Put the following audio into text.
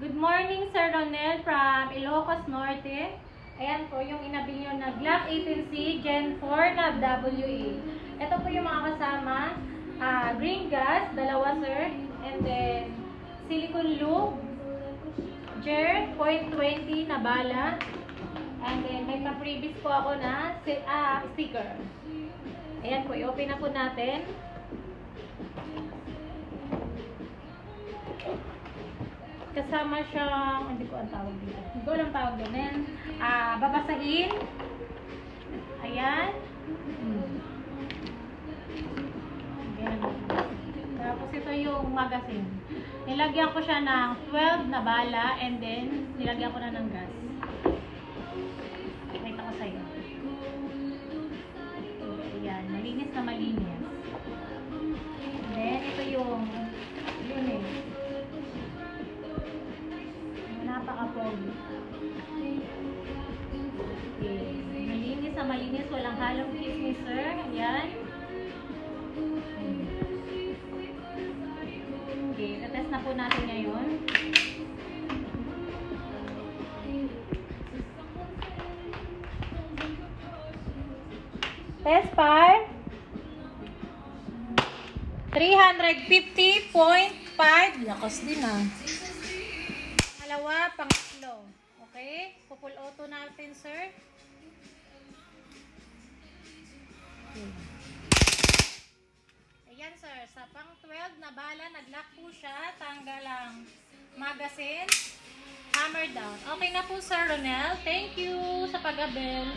Good morning, Sir Ronel from Ilocos Norte. Ayan po yung inabili nyo na Glock 18C Gen 4 na WA. Ito po yung mga kasama. Green gas, dalawa sir. And then, silicone lube. Jer, .20 na bala. And then, may pa-previous po ako na sticker. Ayan po, i-open na po natin. Kasama siyang, hindi ko ang tawag dito. Hindi ko lang tawag din. Babasahin. Ayan. Ayan. Tapos ito yung magazine. Nilagyan ko siya ng 12 na bala and then nilagyan ko na ng gas. Pakita ko sa'yo. Ayan. Malinis na malinis. And then ito yung unit. Napaka-pogi. Okay. Malinis na malinis. Walang halong kismis, sir. Ayan. Okay. Tatest na po natin ngayon. Test fire. 350.5. Lakas din Pangalawa, pangatlo. Okay? Pupul auto natin, sir. Okay. Ayan, sir. Sa pang 12 na bala, nag-lock po siya. Tanggal ang magazine. Hammer down. Okay na po, Sir Ronel. Thank you sa pag-abel.